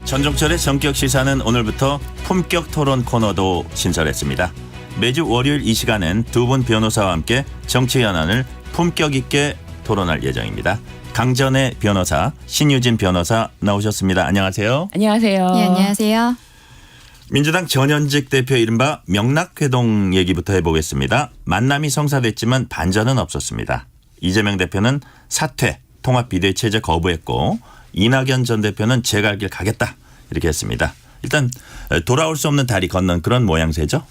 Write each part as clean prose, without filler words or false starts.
전종철의 전격 시사는 오늘부터 품격 토론 코너도 신설했습니다. 매주 월요일 이 시간엔 두 분 변호사와 함께 정치 현안을 품격 있게 토론할 예정입니다. 강전의 변호사, 신유진 변호사 나오셨습니다. 안녕하세요. 안녕하세요. 네, 안녕하세요. 민주당 전현직 대표 이른바 명락회동 얘기부터 해보겠습니다. 만남이 성사됐지만 반전은 없었습니다. 이재명 대표는 사퇴, 통합비대체제 거부했고 이낙연 전 대표는 제 갈 길 가겠다 이렇게 했습니다. 일단 돌아올 수 없는 다리 건넌 그런 모양새죠.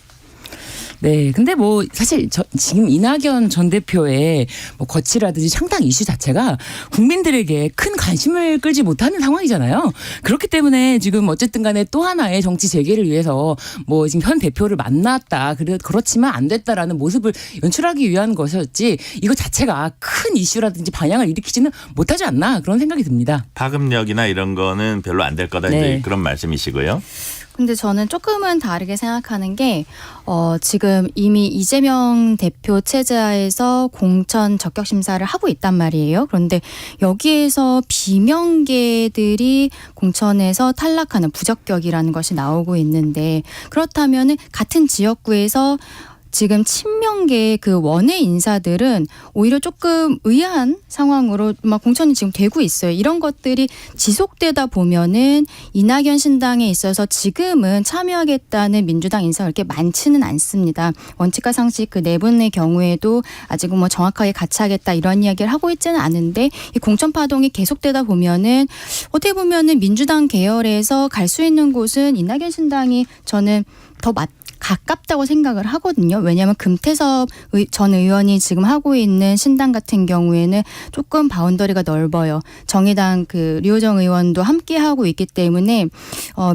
네, 근데 뭐 사실 지금 이낙연 전 대표의 뭐 거취라든지 창당 이슈 자체가 국민들에게 큰 관심을 끌지 못하는 상황이잖아요. 그렇기 때문에 지금 어쨌든 간에 또 하나의 정치 재개를 위해서 뭐 지금 현 대표를 만났다. 그렇지만 안 됐다라는 모습을 연출하기 위한 것이었지 이거 자체가 큰 이슈라든지 반향을 일으키지는 못하지 않나 그런 생각이 듭니다. 파급력이나 이런 거는 별로 안 될 거다. 네. 이제 그런 말씀이시고요. 근데 저는 조금은 다르게 생각하는 게 지금 이미 이재명 대표 체제하에서 공천 적격 심사를 하고 있단 말이에요. 그런데 여기에서 비명계들이 공천에서 탈락하는 부적격이라는 것이 나오고 있는데 그렇다면은 같은 지역구에서 지금 친명계의 그 원외 인사들은 오히려 조금 의아한 상황으로 막 공천이 지금 되고 있어요. 이런 것들이 지속되다 보면은 이낙연 신당에 있어서 지금은 참여하겠다는 민주당 인사가 그렇게 많지는 않습니다. 원칙과 상식 그 네 분의 경우에도 아직은 뭐 정확하게 같이 하겠다 이런 이야기를 하고 있지는 않은데 이 공천 파동이 계속되다 보면은 어떻게 보면은 민주당 계열에서 갈 수 있는 곳은 이낙연 신당이 저는 더 가깝다고 생각을 하거든요. 왜냐하면 금태섭 전 의원이 지금 하고 있는 신당 같은 경우에는 조금 바운더리가 넓어요. 정의당 그 류호정 의원도 함께 하고 있기 때문에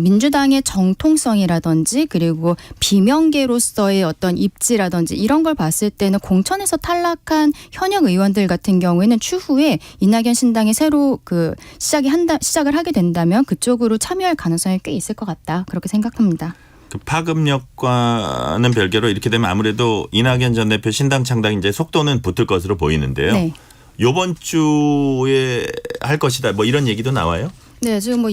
민주당의 정통성이라든지 그리고 비명계로서의 어떤 입지라든지 이런 걸 봤을 때는 공천에서 탈락한 현역 의원들 같은 경우에는 추후에 이낙연 신당이 새로 그 시작을 하게 된다면 그쪽으로 참여할 가능성이 꽤 있을 것 같다. 그렇게 생각합니다. 그 파급력과는 별개로 이렇게 되면 아무래도 이낙연 전 대표 신당 창당 이제 속도는 붙을 것으로 보이는데요. 네. 이번 주에 할 것이다. 뭐 이런 얘기도 나와요? 네, 지금 뭐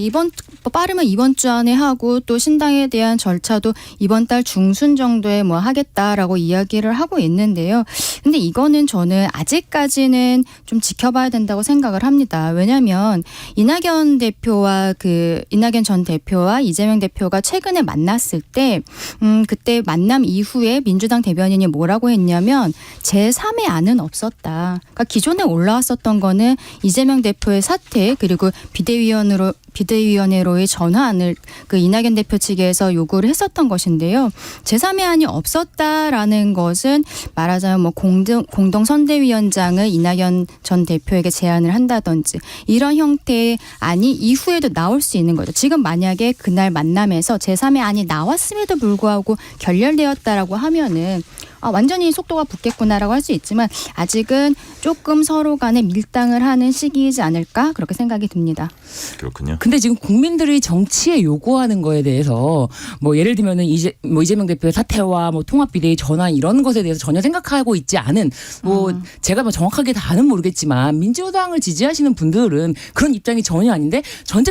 빠르면 이번 주 안에 하고 또 신당에 대한 절차도 이번 달 중순 정도에 뭐 하겠다라고 이야기를 하고 있는데요. 근데 이거는 저는 아직까지는 좀 지켜봐야 된다고 생각을 합니다. 왜냐하면 이낙연 전 대표와 이재명 대표가 최근에 만났을 때 그때 만남 이후에 민주당 대변인이 뭐라고 했냐면 제3의 안은 없었다. 그러니까 기존에 올라왔었던 거는 이재명 대표의 사퇴 그리고 비대위원회로의 전환을 그 이낙연 대표 측에서 요구를 했었던 것인데요. 제3의 안이 없었다라는 것은 말하자면 뭐 공동선대위원장을 이낙연 전 대표에게 제안을 한다든지 이런 형태의 안이 이후에도 나올 수 있는 거죠. 지금 만약에 그날 만남에서 제3의 안이 나왔음에도 불구하고 결렬되었다라고 하면은 완전히 속도가 붙겠구나라고 할 수 있지만 아직은 조금 서로 간에 밀당을 하는 시기이지 않을까 그렇게 생각이 듭니다. 그렇군요. 근데 지금 국민들이 정치에 요구하는 거에 대해서 뭐 예를 들면은 이재명 대표의 사퇴와 뭐 통합비대위 전환 이런 것에 대해서 전혀 생각하고 있지 않은 제가 뭐 정확하게 다는 모르겠지만 민주당을 지지하시는 분들은 그런 입장이 전혀 아닌데 전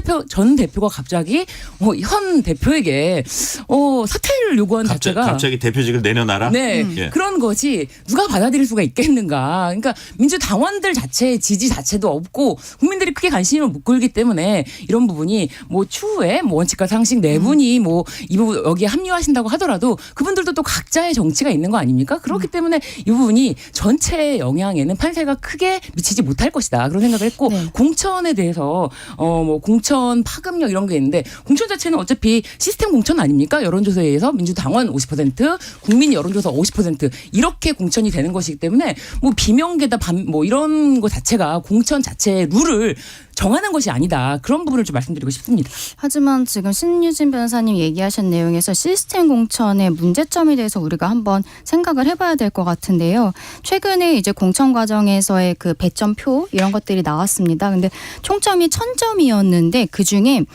대표가 갑자기 현 대표에게 사퇴를 요구하는 자체가 갑자기 대표직을 내려놔라. 네. 예. 그런 것이 누가 받아들일 수가 있겠는가. 그러니까 민주당원들 자체의 지지 자체도 없고 국민들이 크게 관심을 못 끌기 때문에 이런 부분이 뭐 추후에 뭐 원칙과 상식 네 분이 뭐 이 부분 여기에 합류하신다고 하더라도 그분들도 또 각자의 정치가 있는 거 아닙니까? 그렇기 때문에 이 부분이 전체 영향에는 판세가 크게 미치지 못할 것이다. 그런 생각을 했고 네. 공천에 대해서 뭐 공천 파급력 이런 게 있는데 공천 자체는 어차피 시스템 공천 아닙니까? 여론조사에 의해서 민주당원 50%, 국민 여론조사 50% 이렇게 공천이 되는 것이기 때문에 뭐 비명계다 뭐 이런 거 자체가 공천 자체의 룰을 정하는 것이 아니다. 그런 부분을 좀 말씀드리고 싶습니다. 하지만 지금 신유진 변호사님 얘기하신 내용에서 시스템 공천의 문제점에 대해서 우리가 한번 생각을 해봐야 될 것 같은데요. 최근에 이제 공천 과정에서의 그 배점표 이런 것들이 나왔습니다. 근데 총점이 1000점이었는데 그중에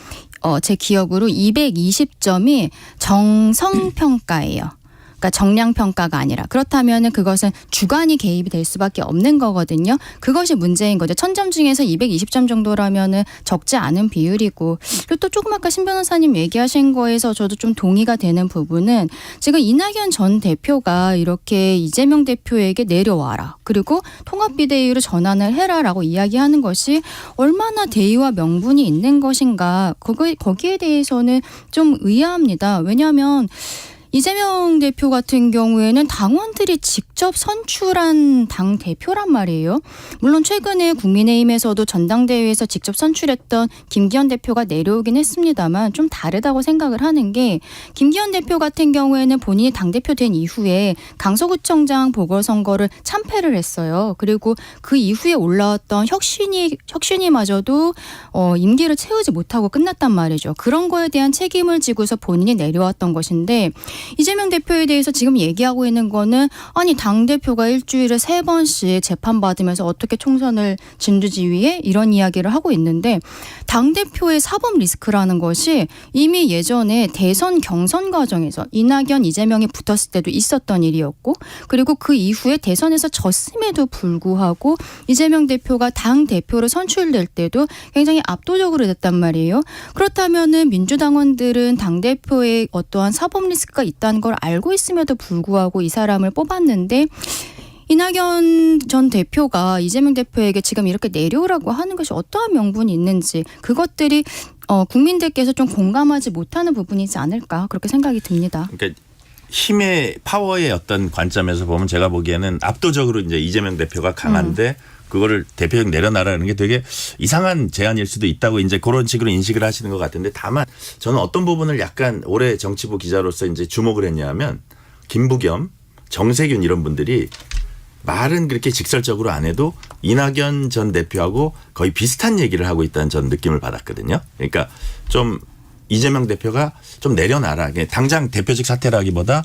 제 기억으로 220점이 정성평가예요. 그러니까 정량 평가가 아니라 그렇다면은 그것은 주관이 개입이 될 수밖에 없는 거거든요. 그것이 문제인 거죠. 1000점 중에서 220점 정도라면은 적지 않은 비율이고 그리고 또 조금 아까 신 변호사님 얘기하신 거에서 저도 좀 동의가 되는 부분은 지금 이낙연 전 대표가 이렇게 이재명 대표에게 내려와라 그리고 통합비대위로 전환을 해라라고 이야기하는 것이 얼마나 대의와 명분이 있는 것인가 거기에 대해서는 좀 의아합니다. 왜냐하면 이재명 대표 같은 경우에는 당원들이 직접 선출한 당 대표란 말이에요. 물론 최근에 국민의힘에서도 전당대회에서 직접 선출했던 김기현 대표가 내려오긴 했습니다만 좀 다르다고 생각을 하는 게 김기현 대표 같은 경우에는 본인이 당대표 된 이후에 강서구청장 보궐선거를 참패를 했어요. 그리고 그 이후에 올라왔던 혁신이마저도 임기를 채우지 못하고 끝났단 말이죠. 그런 거에 대한 책임을 지고서 본인이 내려왔던 것인데 이재명 대표에 대해서 지금 얘기하고 있는 거는 아니 당대표가 일주일에 3번씩 재판받으면서 어떻게 총선을 진두지휘해 이런 이야기를 하고 있는데 당대표의 사법 리스크라는 것이 이미 예전에 대선 경선 과정에서 이낙연, 이재명이 붙었을 때도 있었던 일이었고 그리고 그 이후에 대선에서 졌음에도 불구하고 이재명 대표가 당대표로 선출될 때도 굉장히 압도적으로 됐단 말이에요. 그렇다면은 민주당원들은 당대표의 어떠한 사법 리스크가 있다는 걸 알고 있음에도 불구하고 이 사람을 뽑았는데 이낙연 전 대표가 이재명 대표에게 지금 이렇게 내려오라고 하는 것이 어떠한 명분이 있는지 그것들이 국민들께서 좀 공감하지 못하는 부분이지 않을까 그렇게 생각이 듭니다. 그러니까 힘의 파워의 어떤 관점에서 보면 제가 보기에는 압도적으로 이제 이재명 대표가 강한데 그거를 대표형 내려놔라는 게 되게 이상한 제안일 수도 있다고 이제 그런 식으로 인식을 하시는 것 같은데 다만 저는 어떤 부분을 약간 올해 정치부 기자로서 이제 주목을 했냐면 김부겸, 정세균 이런 분들이 말은 그렇게 직설적으로 안 해도 이낙연 전 대표하고 거의 비슷한 얘기를 하고 있다는 전 느낌을 받았거든요. 그러니까 좀 이재명 대표가 좀 내려놔라. 당장 대표직 사퇴라기보다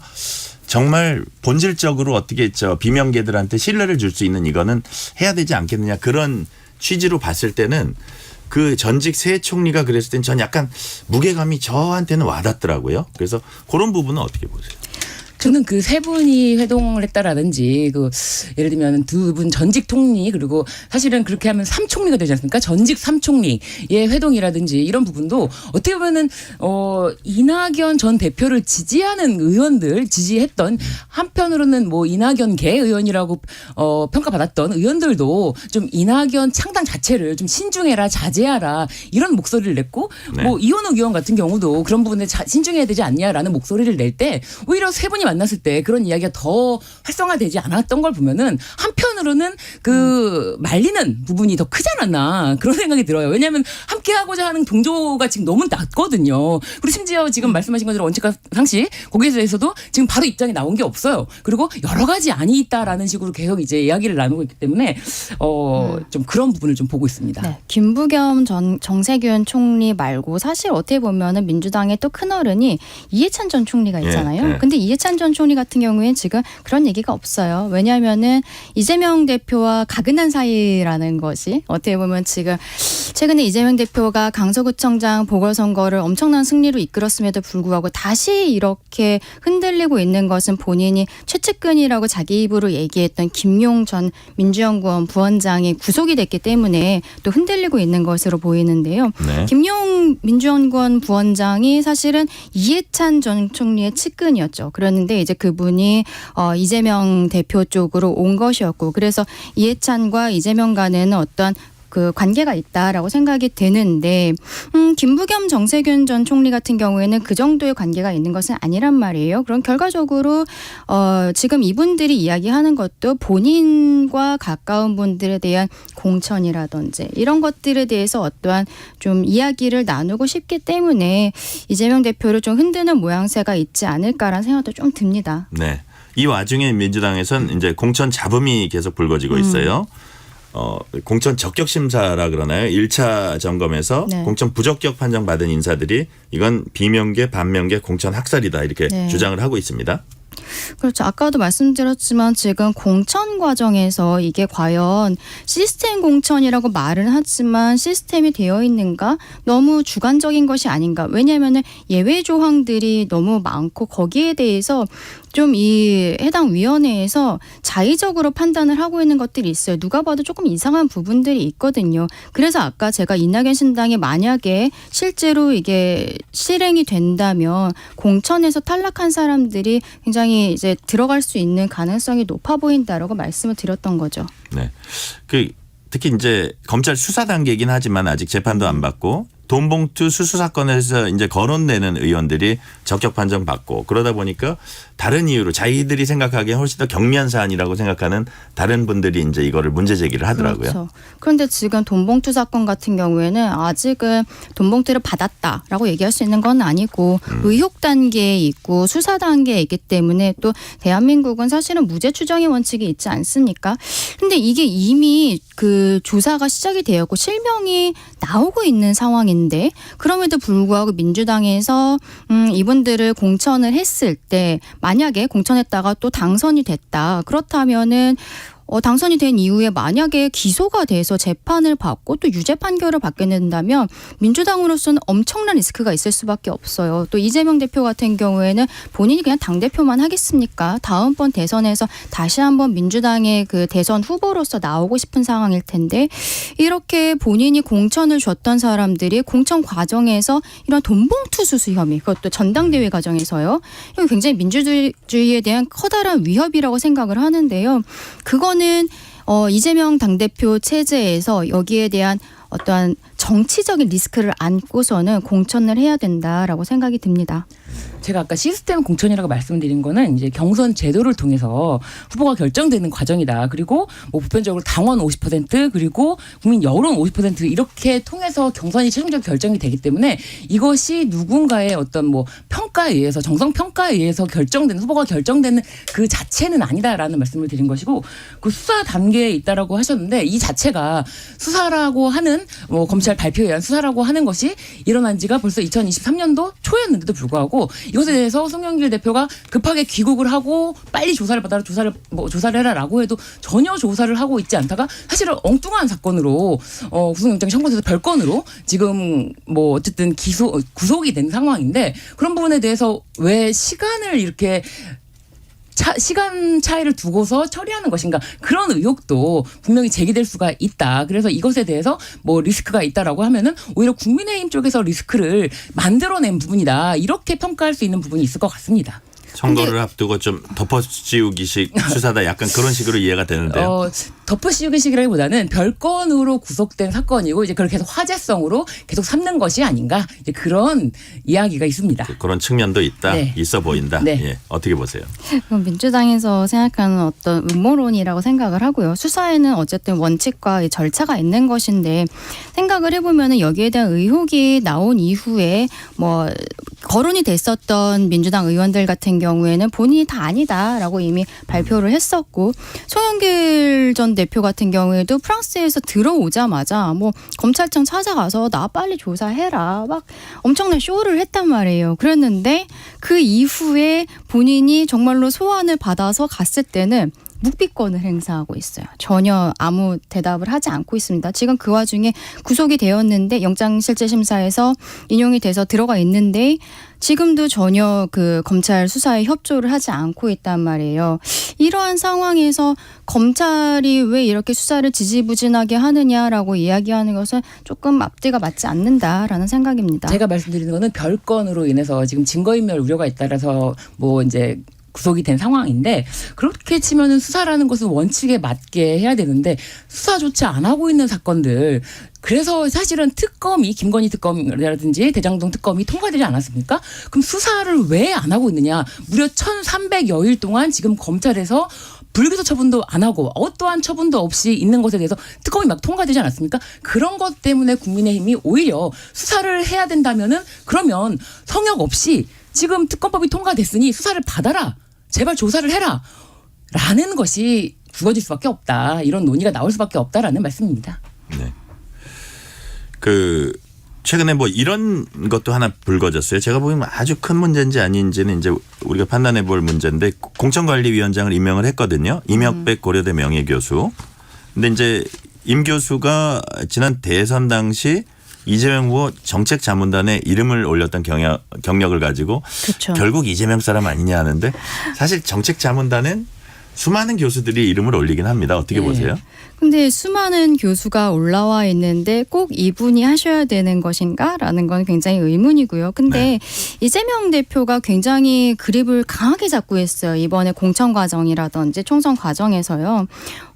정말 본질적으로 어떻게 비명계들한테 신뢰를 줄 수 있는 이거는 해야 되지 않겠느냐 그런 취지로 봤을 때는 그 전직 새 총리가 그랬을 땐 전 약간 무게감이 저한테는 와닿더라고요. 그래서 그런 부분은 어떻게 보세요? 저는 그 세 분이 회동을 했다라든지 그 예를 들면 두 분 전직 총리 그리고 사실은 그렇게 하면 3총리가 되지 않습니까? 전직 3총리의 회동이라든지 이런 부분도 어떻게 보면은 이낙연 전 대표를 지지하는 의원들 지지했던 한편으로는 뭐 이낙연계 의원이라고 평가받았던 의원들도 좀 이낙연 창당 자체를 좀 신중해라 자제하라 이런 목소리를 냈고 네. 뭐 이원욱 의원 같은 경우도 그런 부분에 신중해야 되지 않냐라는 목소리를 낼 때 오히려 세 분이 만났을 때 그런 이야기가 더 활성화되지 않았던 걸 보면은 한편으로는 그 말리는 부분이 더 크지 않았나 그런 생각이 들어요. 왜냐하면 함께 하고자 하는 동조가 지금 너무 낮거든요. 그리고 심지어 지금 말씀하신 것처럼 원칙과 상식 거기에 대해서도 지금 바로 입장이 나온 게 없어요. 그리고 여러 가지 안이 있다라는 식으로 계속 이제 이야기를 나누고 있기 때문에 좀 그런 부분을 좀 보고 있습니다. 네, 김부겸 정세균 총리 말고 사실 어떻게 보면은 민주당의 또 큰 어른이 이해찬 전 총리가 있잖아요. 근데 이해찬 전 총리 같은 경우에는 지금 그런 얘기가 없어요. 왜냐하면은 이재명 대표와 가근한 사이라는 것이 어떻게 보면 지금 최근에 이재명 대표가 강서구청장 보궐선거를 엄청난 승리로 이끌었음에도 불구하고 다시 이렇게 흔들리고 있는 것은 본인이 최측근이라고 자기 입으로 얘기했던 김용 전 민주연구원 부원장이 구속이 됐기 때문에 또 흔들리고 있는 것으로 보이는데요. 네. 김용 민주연구원 부원장이 사실은 이해찬 전 총리의 측근이었죠. 그런데 이제 그분이 이재명 대표 쪽으로 온 것이었고 그래서 이해찬과 이재명 간에는 어떤 그 관계가 있다라고 생각이 되는데 김부겸 정세균 전 총리 같은 경우에는 그 정도의 관계가 있는 것은 아니란 말이에요. 그럼 결과적으로 지금 이분들이 이야기하는 것도 본인과 가까운 분들에 대한 공천이라든지 이런 것들에 대해서 어떠한 좀 이야기를 나누고 싶기 때문에 이재명 대표를 좀 흔드는 모양새가 있지 않을까라는 생각도 좀 듭니다. 네. 이 와중에 민주당에선 이제 공천 잡음이 계속 불거지고 있어요. 공천 적격 심사라 그러나요? 1차 점검에서 네. 공천 부적격 판정받은 인사들이 이건 비명계 반명계 공천 학살이다 이렇게 네. 주장을 하고 있습니다. 그렇죠. 아까도 말씀드렸지만 지금 공천 과정에서 이게 과연 시스템 공천이라고 말은 하지만 시스템이 되어 있는가? 너무 주관적인 것이 아닌가? 왜냐하면 예외 조항들이 너무 많고 거기에 대해서 좀 이 해당 위원회에서 자의적으로 판단을 하고 있는 것들이 있어요. 누가 봐도 조금 이상한 부분들이 있거든요. 그래서 아까 제가 이낙연 신당이 만약에 실제로 이게 실행이 된다면 공천에서 탈락한 사람들이 굉장히 이제 들어갈 수 있는 가능성이 높아 보인다라고 말씀을 드렸던 거죠. 네. 특히 이제 검찰 수사 단계이긴 하지만 아직 재판도 안 받고 돈봉투 수수 사건에서 이제 거론되는 의원들이 적격 판정 받고 그러다 보니까 다른 이유로 자기들이 생각하기에 훨씬 더 경미한 사안이라고 생각하는 다른 분들이 이제 이거를 문제 제기를 하더라고요. 그렇죠. 그런데 지금 돈봉투 사건 같은 경우에는 아직은 돈봉투를 받았다라고 얘기할 수 있는 건 아니고 의혹 단계에 있고 수사 단계에 있기 때문에 또 대한민국은 사실은 무죄 추정의 원칙이 있지 않습니까? 근데 이게 이미 그 조사가 시작이 되었고 실명이 나오고 있는 상황인데 그럼에도 불구하고 민주당에서 이분들을 공천을 했을 때 만약에 공천했다가 또 당선이 됐다. 그렇다면은 당선이 된 이후에 만약에 기소가 돼서 재판을 받고 또 유죄 판결을 받게 된다면 민주당으로서는 엄청난 리스크가 있을 수밖에 없어요. 또 이재명 대표 같은 경우에는 본인이 그냥 당대표만 하겠습니까? 다음번 대선에서 다시 한번 민주당의 그 대선 후보로서 나오고 싶은 상황일 텐데 이렇게 본인이 공천을 줬던 사람들이 공천 과정에서 이런 돈봉투 수수 혐의 그것도 전당대회 과정에서요. 이거 굉장히 민주주의에 대한 커다란 위협이라고 생각을 하는데요. 그거는 이재명 당대표 체제에서 여기에 대한 어떠한 정치적인 리스크를 안고서는 공천을 해야 된다라고 생각이 듭니다. 제가 아까 시스템 공천이라고 말씀드린 거는 이제 경선 제도를 통해서 후보가 결정되는 과정이다. 그리고 뭐 보편적으로 당원 50% 그리고 국민 여론 50% 이렇게 통해서 경선이 최종적 결정이 되기 때문에 이것이 누군가의 어떤 뭐 평가에 의해서 정성 평가에 의해서 결정되는 후보가 결정되는 그 자체는 아니다라는 말씀을 드린 것이고 그 수사 단계에 있다라고 하셨는데 이 자체가 수사라고 하는 뭐 검찰 발표에 의한 수사라고 하는 것이 일어난 지가 벌써 2023년도 초였는데도 불구하고 이것에 대해서 송영길 대표가 급하게 귀국을 하고 빨리 조사를 받아라 조사를 해라라고 해도 전혀 조사를 하고 있지 않다가 사실은 엉뚱한 사건으로 구속영장이 청구돼서 별건으로 지금 뭐 어쨌든 구속이 된 상황인데 그런 부분에 대해서 왜 시간을 이렇게 시간 차이를 두고서 처리하는 것인가 그런 의혹도 분명히 제기될 수가 있다. 그래서 이것에 대해서 뭐 리스크가 있다라고 하면은 오히려 국민의힘 쪽에서 리스크를 만들어낸 부분이다. 이렇게 평가할 수 있는 부분이 있을 것 같습니다. 선거를 앞두고 좀 덮어씌우기식 수사다 약간 그런 식으로 이해가 되는데요. 덮어씌우기식이라기보다는 별건으로 구속된 사건이고 이제 그렇게 해서 화제성으로 계속 삼는 것이 아닌가 이제 그런 이야기가 있습니다. 그런 측면도 있다. 네. 있어 보인다. 네. 예, 어떻게 보세요? 그럼 민주당에서 생각하는 어떤 음모론이라고 생각을 하고요. 수사에는 어쨌든 원칙과 절차가 있는 것인데 생각을 해보면 여기에 대한 의혹이 나온 이후에 뭐 거론이 됐었던 민주당 의원들 같은 경우에는 본인이 다 아니다라고 이미 발표를 했었고 송영길 전 대표 같은 경우에도 프랑스에서 들어오자마자 뭐 검찰청 찾아가서 나 빨리 조사해라 막 엄청난 쇼를 했단 말이에요. 그랬는데 그 이후에 본인이 정말로 소환을 받아서 갔을 때는 묵비권을 행사하고 있어요. 전혀 아무 대답을 하지 않고 있습니다. 지금 그 와중에 구속이 되었는데 영장실질심사에서 인용이 돼서 들어가 있는데 지금도 전혀 그 검찰 수사에 협조를 하지 않고 있단 말이에요. 이러한 상황에서 검찰이 왜 이렇게 수사를 지지부진하게 하느냐라고 이야기하는 것은 조금 앞뒤가 맞지 않는다라는 생각입니다. 제가 말씀드리는 거는 별건으로 인해서 지금 증거인멸 우려가 있다라서 뭐 이제 구속이 된 상황인데 그렇게 치면은 수사라는 것은 원칙에 맞게 해야 되는데 수사조차 안 하고 있는 사건들 그래서 사실은 특검이 김건희 특검이라든지 대장동 특검이 통과되지 않았습니까? 그럼 수사를 왜 안 하고 있느냐? 무려 1,300여일 동안 지금 검찰에서 불기소 처분도 안 하고 어떠한 처분도 없이 있는 것에 대해서 특검이 막 통과되지 않았습니까? 그런 것 때문에 국민의힘이 오히려 수사를 해야 된다면은 그러면 성역 없이 지금 특검법이 통과됐으니 수사를 받아라. 제발 조사를 해라. 라는 것이 주어질 수밖에 없다. 이런 논의가 나올 수밖에 없다라는 말씀입니다. 네. 최근에 뭐 이런 것도 하나 불거졌어요. 제가 보기엔 아주 큰 문제인지 아닌지는 이제 우리가 판단해 볼 문제인데 공천관리위원장을 임명을 했거든요. 임혁백 고려대 명예교수. 근데 이제 임 교수가 지난 대선 당시 이재명 후보 정책자문단에 이름을 올렸던 경력을 가지고 그렇죠. 결국 이재명 사람 아니냐 하는데 사실 정책자문단은 수많은 교수들이 이름을 올리긴 합니다. 어떻게 네. 보세요? 근데 수많은 교수가 올라와 있는데 꼭 이분이 하셔야 되는 것인가라는 건 굉장히 의문이고요. 근데 이재명 대표가 굉장히 그립을 강하게 잡고 있어요. 이번에 공천 과정이라든지 총선 과정에서요.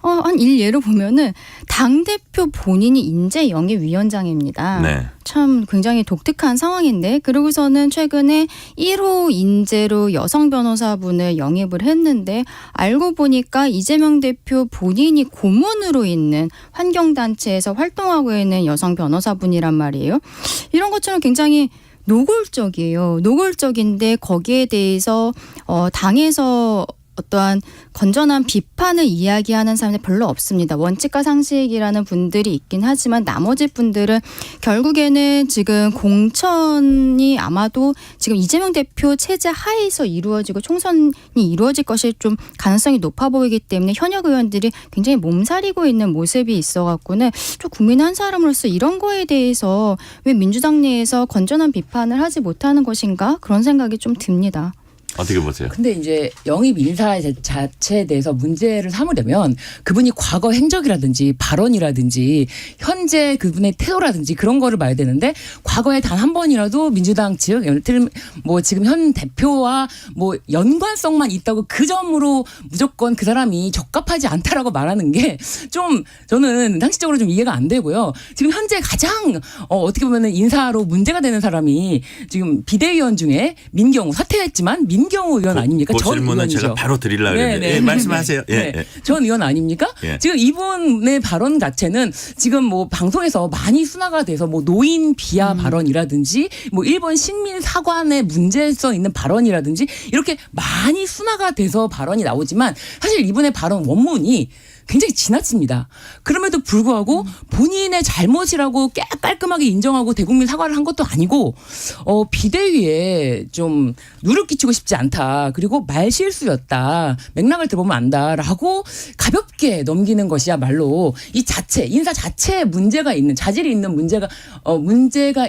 한 일례로 보면은 당대표 본인이 인재영입위원장입니다. 네. 참 굉장히 독특한 상황인데 그러고서는 최근에 1호 인재로 여성 변호사분을 영입을 했는데 알고 보니까 이재명 대표 본인이 고문으로 있는 환경단체에서 활동하고 있는 여성 변호사분이란 말이에요. 이런 것처럼 굉장히 노골적이에요. 노골적인데 거기에 대해서 당에서 어떠한 건전한 비판을 이야기하는 사람이 별로 없습니다. 원칙과 상식이라는 분들이 있긴 하지만 나머지 분들은 결국에는 지금 공천이 아마도 지금 이재명 대표 체제 하에서 이루어지고 총선이 이루어질 것이 좀 가능성이 높아 보이기 때문에 현역 의원들이 굉장히 몸살이고 있는 모습이 있어갖고는 좀 국민 한 사람으로서 이런 거에 대해서 왜 민주당 내에서 건전한 비판을 하지 못하는 것인가 그런 생각이 좀 듭니다. 어떻게 보세요? 근데 이제 영입 인사 자체에 대해서 문제를 삼으려면 그분이 과거 행적이라든지 발언이라든지 현재 그분의 태도라든지 그런 거를 봐야 되는데 과거에 단 한 번이라도 민주당 측 예를 들면 뭐 지금 현 대표와 뭐 연관성만 있다고 그 점으로 무조건 그 사람이 적합하지 않다라고 말하는 게 좀 저는 상식적으로 좀 이해가 안 되고요. 지금 현재 가장 어떻게 보면은 인사로 문제가 되는 사람이 지금 비대위원 중에 민경우 사퇴했지만 민경우 의원 아닙니까? 그 전 질문은 의원이죠. 제가 바로 드리려고 했는데 네, 예, 말씀하세요. 예, 네. 예. 전 의원 아닙니까? 예. 지금 이분의 발언 자체는 지금 뭐 방송에서 많이 순화가 돼서 뭐 노인 비하 발언이라든지 뭐 일본 신민 사관의 문제성 있는 발언이라든지 이렇게 많이 순화가 돼서 발언이 나오지만 사실 이분의 발언 원문이 굉장히 지나칩니다. 그럼에도 불구하고 본인의 잘못이라고 깔끔하게 인정하고 대국민 사과를 한 것도 아니고 비대위에 좀 누를 끼치고 싶지 않다. 그리고 말실수였다. 맥락을 들어보면 안다라고 가볍게 넘기는 것이야말로 이 자체 인사 자체에 문제가 있는 자질이 있는 문제가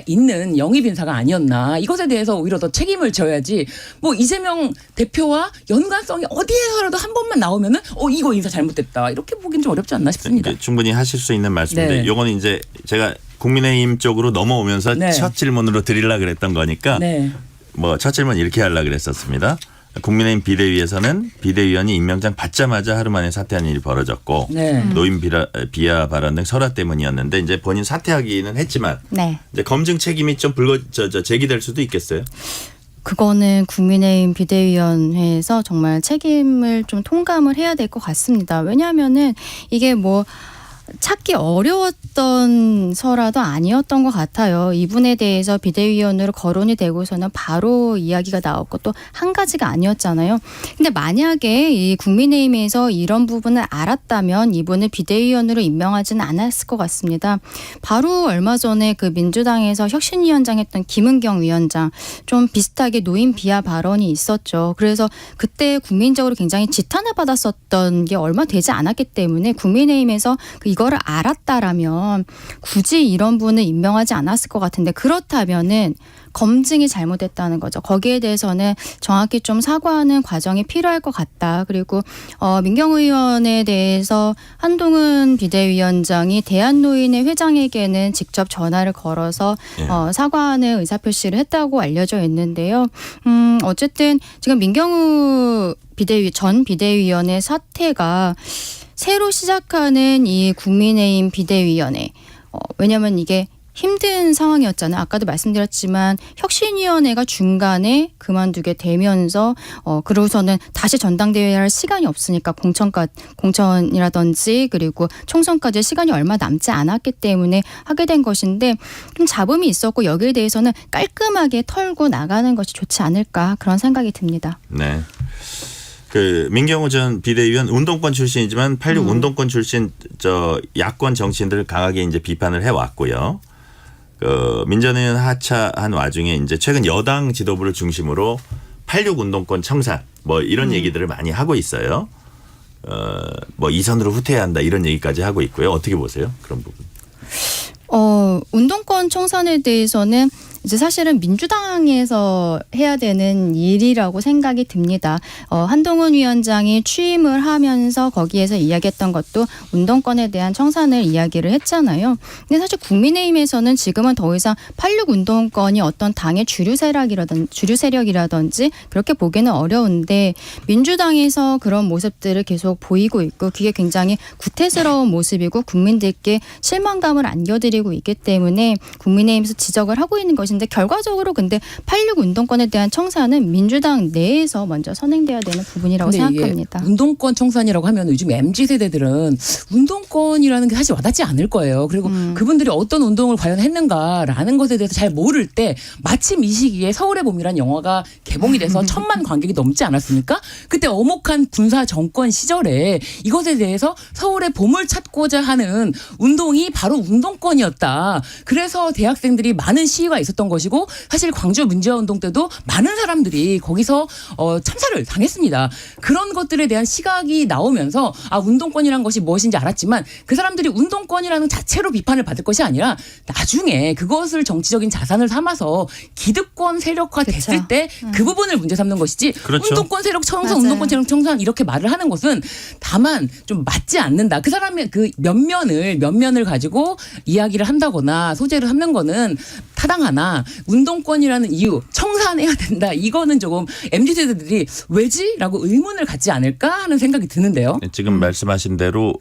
있는 영입 인사가 아니었나. 이것에 대해서 오히려 더 책임을 져야지. 뭐 이재명 대표와 연관성이 어디에서라도 한 번만 나오면은 이거 인사 잘못됐다. 이렇게 보긴 좀 어렵지 않나 싶습니다. 충분히 하실 수 있는 말씀인데 네. 요거는 이제 제가 국민의힘 쪽으로 넘어오면서 네. 첫 질문으로 드리려고 그랬던 거니까 네. 뭐 첫 질문 이렇게 하려고 그랬었습니다. 국민의힘 비대위에서는 비대위원이 임명장 받자마자 하루 만에 사퇴한 일이 벌어졌고 네. 노인 비하 발언 등 설화 때문이었는데 이제 본인 사퇴하기는 했지만 네. 이제 검증 책임이 좀 제기될 수도 있겠어요. 그거는 국민의힘 비대위원회에서 정말 책임을 좀 통감을 해야 될 것 같습니다. 왜냐하면은 이게 뭐 찾기 어려웠던 서라도 아니었던 것 같아요. 이분에 대해서 비대위원으로 거론이 되고서는 바로 이야기가 나왔고 또 한 가지가 아니었잖아요. 근데 만약에 이 국민의힘에서 이런 부분을 알았다면 이분을 비대위원으로 임명하지는 않았을 것 같습니다. 바로 얼마 전에 그 민주당에서 혁신위원장 했던 김은경 위원장 좀 비슷하게 노인 비하 발언이 있었죠. 그래서 그때 국민적으로 굉장히 지탄을 받았었던 게 얼마 되지 않았기 때문에 국민의힘에서 이거를 알았다라면 굳이 이런 분을 임명하지 않았을 것 같은데 그렇다면은 검증이 잘못됐다는 거죠. 거기에 대해서는 정확히 좀 사과하는 과정이 필요할 것 같다. 그리고 민경우 의원에 대해서 한동훈 비대위원장이 대한노인회 회장에게는 직접 전화를 걸어서 사과하는 의사표시를 했다고 알려져 있는데요. 어쨌든 지금 민경우 전 비대위원의 사퇴가 새로 시작하는 이 국민의힘 비대위원회 왜냐하면 이게 힘든 상황이었잖아요. 아까도 말씀드렸지만 혁신위원회가 중간에 그만두게 되면서 그러고서는 다시 전당대회 할 시간이 없으니까 공천이라든지 그리고 총선까지 시간이 얼마 남지 않았기 때문에 하게 된 것인데 좀 잡음이 있었고 여기에 대해서는 깔끔하게 털고 나가는 것이 좋지 않을까 그런 생각이 듭니다. 네. 그 민경우 전 비대위원 운동권 출신이지만 86 운동권 출신 야권 정치인들을 강하게 이제 비판을 해왔고요. 민주당은 하차한 와중에 이제 최근 여당 지도부를 중심으로 86 운동권 청산 뭐 이런 얘기들을 많이 하고 있어요. 뭐 이선으로 후퇴해야 한다 이런 얘기까지 하고 있고요. 어떻게 보세요? 그런 부분. 운동권 청산에 대해서는 이제 사실은 민주당에서 해야 되는 일이라고 생각이 듭니다. 한동훈 위원장이 취임을 하면서 거기에서 이야기했던 것도 운동권에 대한 청산을 이야기를 했잖아요. 근데 사실 국민의힘에서는 지금은 더 이상 86 운동권이 어떤 당의 주류 세력이라든지 그렇게 보기는 어려운데 민주당에서 그런 모습들을 계속 보이고 있고 그게 굉장히 구태스러운 모습이고 국민들께 실망감을 안겨드리고 있기 때문에 국민의힘에서 지적을 하고 있는 것인데 결과적으로 근데 86 운동권에 대한 청산은 민주당 내에서 먼저 선행돼야 되는 부분이라고 생각합니다. 운동권 청산이라고 하면 요즘 MZ 세대들은 운동권이라는 게 사실 와닿지 않을 거예요. 그리고 그분들이 어떤 운동을 과연 했는가라는 것에 대해서 잘 모를 때 마침 이 시기에 서울의 봄이라는 영화가 개봉이 돼서 1000만 관객이 넘지 않았습니까? 그때 어목한 군사 정권 시절에 이것에 대해서 서울의 봄을 찾고자 하는 운동이 바로 운동권이었다. 그래서 대학생들이 많은 시위가 있었던 것이고 사실 광주 민주화운동 때도 많은 사람들이 거기서 참사를 당했습니다. 그런 것들에 대한 시각이 나오면서 운동권이란 것이 무엇인지 알았지만 그 사람들이 운동권이라는 자체로 비판을 받을 것이 아니라 나중에 그것을 정치적인 자산을 삼아서 기득권 세력화 됐을 때 그 부분을 문제 삼는 것이지 그렇죠. 운동권 세력 청산, 맞아요. 운동권 세력 청산 이렇게 말을 하는 것은 다만 좀 맞지 않는다. 그 사람의 그 면면을 가지고 이야기를 한다거나 소재를 하는 거는 타당하나 운동권이라는 이유 청산해야 된다. 이거는 조금 MZ세대들이 왜지? 라고 의문을 갖지 않을까 하는 생각이 드는데요. 지금 말씀하신 대로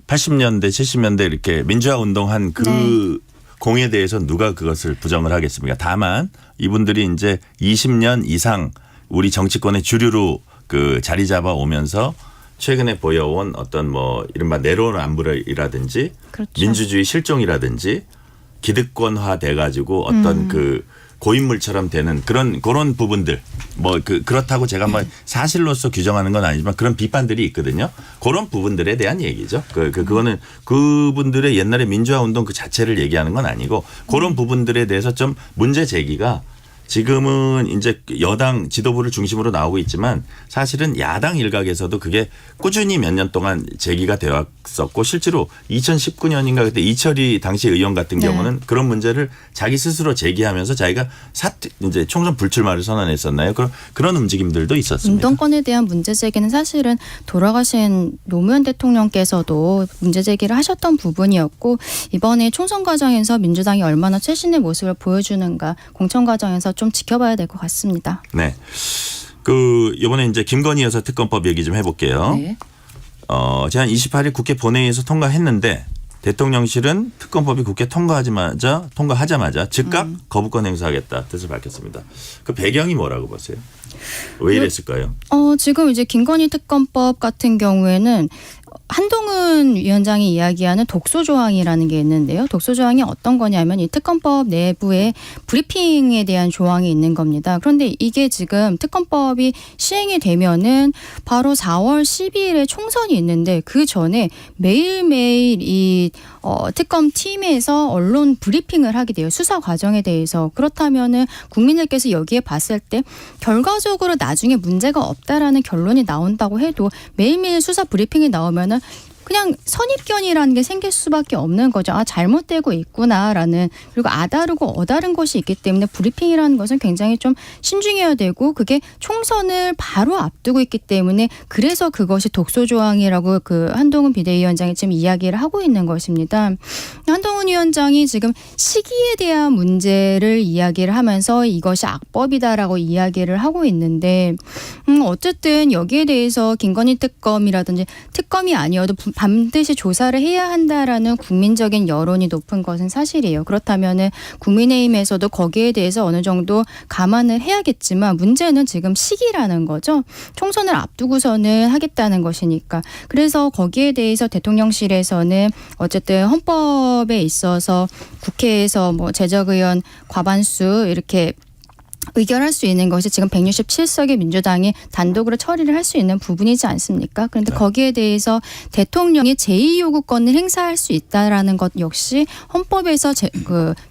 80년대 70년대 이렇게 민주화 운동한 그 공에 대해서 누가 그것을 부정을 하겠습니까? 다만 이분들이 이제 20년 이상 우리 정치권의 주류로 그 자리 잡아 오면서 최근에 보여온 어떤 뭐 이른바 내로남불이라든지 그렇죠. 민주주의 실종이라든지 기득권화 돼가지고 어떤 그 고인물처럼 되는 그런 부분들 뭐 그렇다고 제가 뭐 사실로서 규정하는 건 아니지만 그런 비판들이 있거든요. 그런 부분들에 대한 얘기죠. 그거는 그분들의 옛날에 민주화 운동 그 자체를 얘기하는 건 아니고 그런 부분들에 대해서 좀 문제 제기가 지금은 이제 여당 지도부를 중심으로 나오고 있지만 사실은 야당 일각에서도 그게 꾸준히 몇 년 동안 제기가 되어 왔었고 실제로 2019년인가 그때 이철희 당시 의원 같은 경우는 그런 문제를 자기 스스로 제기하면서 자기가 이제 총선 불출마를 선언했었나요? 그런 움직임들도 있었습니다. 운동권에 대한 문제 제기는 사실은 돌아가신 노무현 대통령께서도 문제 제기를 하셨던 부분이었고 이번에 총선 과정에서 민주당이 얼마나 최신의 모습을 보여주는가 공천 과정에서 좀 지켜봐야 될 것 같습니다. 네. 이번에 이제 김건희 여사 특검법 얘기 좀 해볼게요. 네. 지난 28일 국회 본회의에서 통과했는데 대통령실은 특검법이 국회 통과하자마자 즉각 거부권 행사하겠다 뜻을 밝혔습니다. 그 배경이 뭐라고 보세요? 왜 이랬을까요? 지금 이제 김건희 특검법 같은 경우에는 한동훈 위원장이 이야기하는 독소 조항이라는 게 있는데요. 독소 조항이 어떤 거냐면 이 특검법 내부에 브리핑에 대한 조항이 있는 겁니다. 그런데 이게 지금 특검법이 시행이 되면은 바로 4월 12일에 총선이 있는데 그 전에 매일매일 이 특검 팀에서 언론 브리핑을 하게 돼요. 수사 과정에 대해서. 그렇다면은 국민들께서 여기에 봤을 때 결과적으로 나중에 문제가 없다라는 결론이 나온다고 해도 매일매일 수사 브리핑이 나오면은 그냥 선입견이라는 게 생길 수밖에 없는 거죠. 잘못되고 있구나라는. 그리고 아다르고 어다른 것이 있기 때문에 브리핑이라는 것은 굉장히 좀 신중해야 되고 그게 총선을 바로 앞두고 있기 때문에 그래서 그것이 독소 조항이라고 그 한동훈 비대위원장이 지금 이야기를 하고 있는 것입니다. 한동훈 위원장이 지금 시기에 대한 문제를 이야기를 하면서 이것이 악법이다라고 이야기를 하고 있는데 어쨌든 여기에 대해서 김건희 특검이라든지 특검이 아니어도 반드시 조사를 해야 한다라는 국민적인 여론이 높은 것은 사실이에요. 그렇다면은 국민의힘에서도 거기에 대해서 어느 정도 감안을 해야겠지만 문제는 지금 시기라는 거죠. 총선을 앞두고서는 하겠다는 것이니까. 그래서 거기에 대해서 대통령실에서는 어쨌든 헌법에 있어서 국회에서 뭐 재적 의원 과반수 이렇게 의결할 수 있는 것이 지금 167석의 민주당이 단독으로 처리를 할 수 있는 부분이지 않습니까? 그런데 거기에 대해서 대통령이 제2요구권을 행사할 수 있다라는 것 역시 헌법에서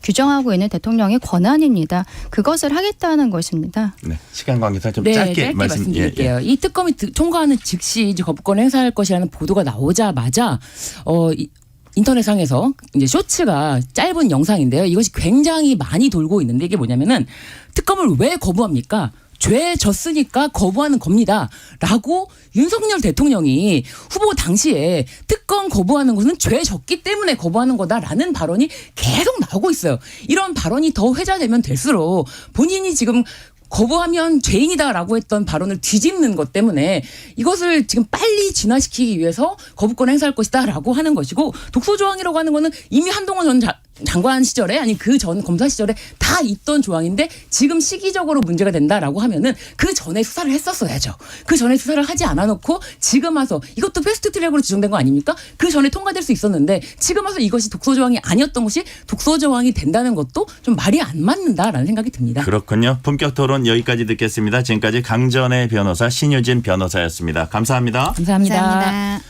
규정하고 있는 대통령의 권한입니다. 그것을 하겠다는 것입니다. 네, 시간 관계상 좀 네, 짧게 말씀드릴게요. 이 특검이 통과하는 즉시 이제 거부권을 행사할 것이라는 보도가 나오자마자 인터넷상에서 이제 쇼츠가 짧은 영상인데요. 이것이 굉장히 많이 돌고 있는데 이게 뭐냐면은 특검을 왜 거부합니까? 죄 졌으니까 거부하는 겁니다. 라고 윤석열 대통령이 후보 당시에 특검 거부하는 것은 죄 졌기 때문에 거부하는 거다라는 발언이 계속 나오고 있어요. 이런 발언이 더 회자되면 될수록 본인이 지금 거부하면 죄인이다라고 했던 발언을 뒤집는 것 때문에 이것을 지금 빨리 진화시키기 위해서 거부권 행사할 것이다라고 하는 것이고 독소조항이라고 하는 거는 이미 한동훈 전 장관 시절에 아니 그 전 검사 시절에 다 있던 조항인데 지금 시기적으로 문제가 된다라고 하면은 그 전에 수사를 했었어야죠. 그 전에 수사를 하지 않아 놓고 지금 와서 이것도 패스트 트랙으로 지정된 거 아닙니까? 그 전에 통과될 수 있었는데 지금 와서 이것이 독소조항이 아니었던 것이 독소조항이 된다는 것도 좀 말이 안 맞는다라는 생각이 듭니다. 그렇군요. 본격 토론 여기까지 듣겠습니다. 지금까지 강전의 변호사 신유진 변호사였습니다. 감사합니다. 감사합니다. 감사합니다.